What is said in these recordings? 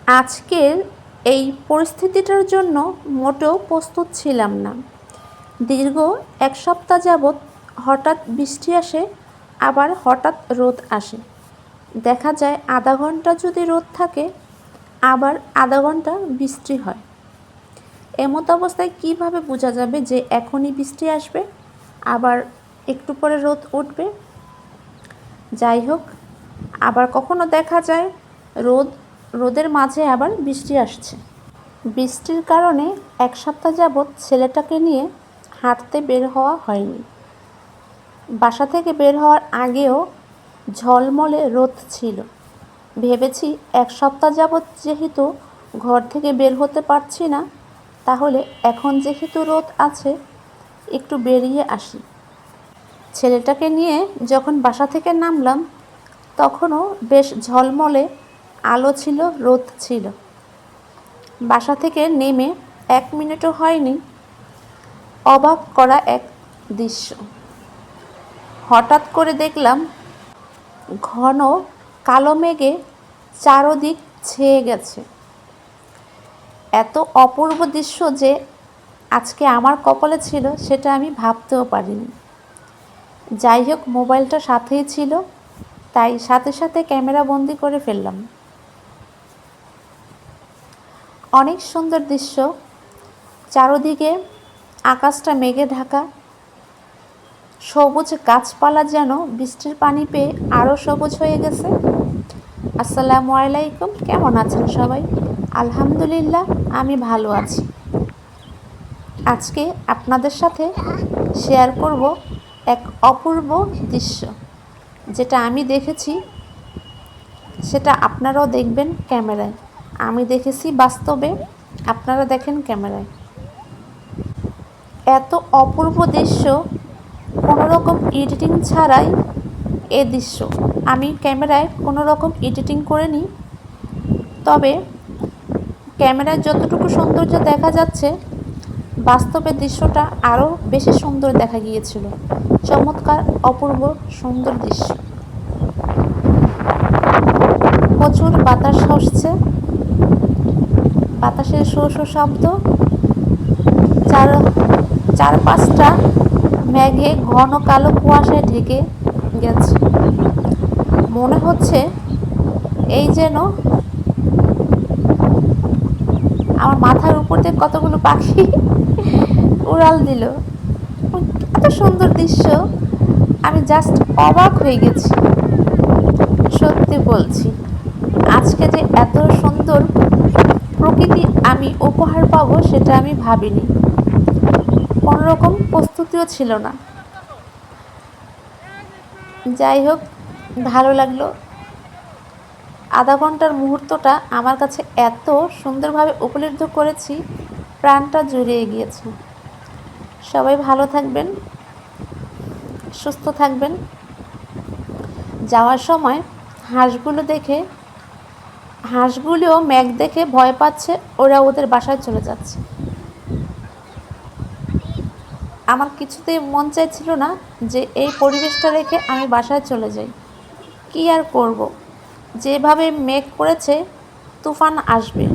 আজকের এই পরিস্থিতিটার জন্য মোটেও প্রস্তুত ছিলাম না। দীর্ঘ ১ সপ্তাহ যাবৎ হঠাৎ বৃষ্টি আসে, আবার হঠাৎ রোদ আসে। দেখা যায় আধা ঘন্টা যদি রোদ থাকে, আবার আধা ঘন্টা বৃষ্টি হয়। এমত অবস্থায় কীভাবে বোঝা যাবে যে এখনই বৃষ্টি আসবে, আবার একটু পরে রোদ উঠবে? যাই হোক, আবার কখনো দেখা যায় রোদের মাঝে আবার বৃষ্টি আসছে। বৃষ্টির কারণে ১ সপ্তাহ যাবৎ ছেলেটাকে নিয়ে হাঁটতে বের হওয়া হয়নি। বাসা থেকে বের হওয়ার আগেও ঝলমলে রোদ ছিল। ভেবেছি ১ সপ্তাহ যাবৎ যেহেতু ঘর থেকে বের হতে পারছি না, তাহলে এখন যেহেতু রোদ আছে, একটু বেরিয়ে আসি। ছেলেটাকে নিয়ে যখন বাসা থেকে নামলাম, তখনও বেশ ঝলমলে আলো ছিল, রোদ ছিল। বাসা থেকে নেমে ১ মিনিটও হয়নি, অবাক করা এক দৃশ্য। হঠাৎ করে দেখলাম ঘন কালো মেঘে চারদিক ছেয়ে গেছে। এত অপূর্ব দৃশ্য যে আজকে আমার কপালে ছিল, সেটা আমি ভাবতেও পারিনি। যাই হোক, মোবাইলটা সাথেই ছিল, তাই সাথে সাথে ক্যামেরা বন্দি করে ফেললাম। অনেক সুন্দর দৃশ্য। চারদিকে আকাশটা মেঘে ঢাকা, সবুজ গাছপালা যেন বৃষ্টির পানি পেয়ে আরও সবুজ হয়ে গেছে। আসসালামু আলাইকুম, কেমন আছেন সবাই? আলহামদুলিল্লাহ, আমি ভালো আছি। আজকে আপনাদের সাথে শেয়ার করব এক অপূর্ব দৃশ্য, যেটা আমি দেখেছি, সেটা আপনারাও দেখবেন ক্যামেরায়। আমি দেখেছি বাস্তবে, আপনারা দেখেন ক্যামেরায়। এত অপূর্ব দৃশ্য, কোনো রকম এডিটিং ছাড়াই এ দৃশ্য। আমি ক্যামেরায় কোনো রকম এডিটিং করিনি, তবে ক্যামেরায় যতটুকু সৌন্দর্য দেখা যাচ্ছে, বাস্তবে দৃশ্যটা আরও বেশি সুন্দর দেখা গিয়েছিল। চমৎকার, অপূর্ব, সুন্দর দৃশ্য। প্রচুর বাতাস হচ্ছে, বাতাসের শো শো শব্দ। চারপাশটা মেঘে ঘন কালো কুয়াশায় ঢেকে গেছে। মনে হচ্ছে এই যেন আমার মাথার উপর দিয়ে কতগুলো পাখি উড়াল দিল। এত সুন্দর দৃশ্য, আমি জাস্ট অবাক হয়ে গেছি। সত্যি বলছি, আজকে যে এত সুন্দর প্রকৃতি আমি উপহার পাবো, সেটা আমি ভাবিনি। কোনো রকম প্রস্তুতিও ছিল না। যাই হোক, ভালো লাগলো। আধা ঘন্টার মুহূর্তটা আমার কাছে এত সুন্দরভাবে উপলব্ধি করেছি, প্রাণটা জুড়িয়ে গিয়েছে। সবাই ভালো থাকবেন, সুস্থ থাকবেন। যাওয়ার সময় হাঁসগুলিও মেঘ দেখে ভয় পাচ্ছে, ওরা ওদের বাসায় চলে যাচ্ছে। আমার কিছুতেই মন চাইছিল না যে এই পরিবেশটা রেখে আমি বাসায় চলে যাই। কী আর করব, যেভাবে মেঘ করেছে, তুফান আসবে।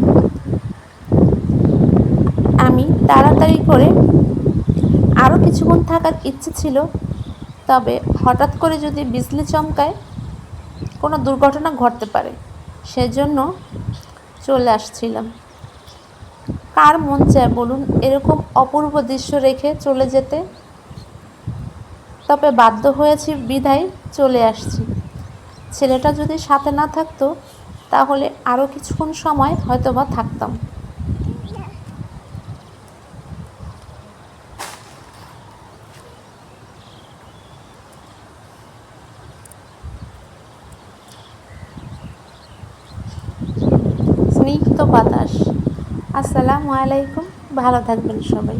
আমি তাড়াতাড়ি করে আরও কিছুক্ষণ থাকার ইচ্ছে ছিল, তবে হঠাৎ করে যদি বিজলি চমকায়, কোনো দুর্ঘটনা ঘটতে পারে, সেজন্য চলে আসছিলাম। কার মন চায় বলুন এরকম অপূর্ব দৃশ্য রেখে চলে যেতে? তবে বাধ্য হয়েছি বিধায় চলে আসছি। ছেলেটা যদি সাথে না থাকতো, তাহলে আরও কিছুক্ষণ সময় হয়তোবা থাকতাম। স্নিগ্ধ বাতাস। আসসালামু আলাইকুম, ভালো থাকবেন সবাই।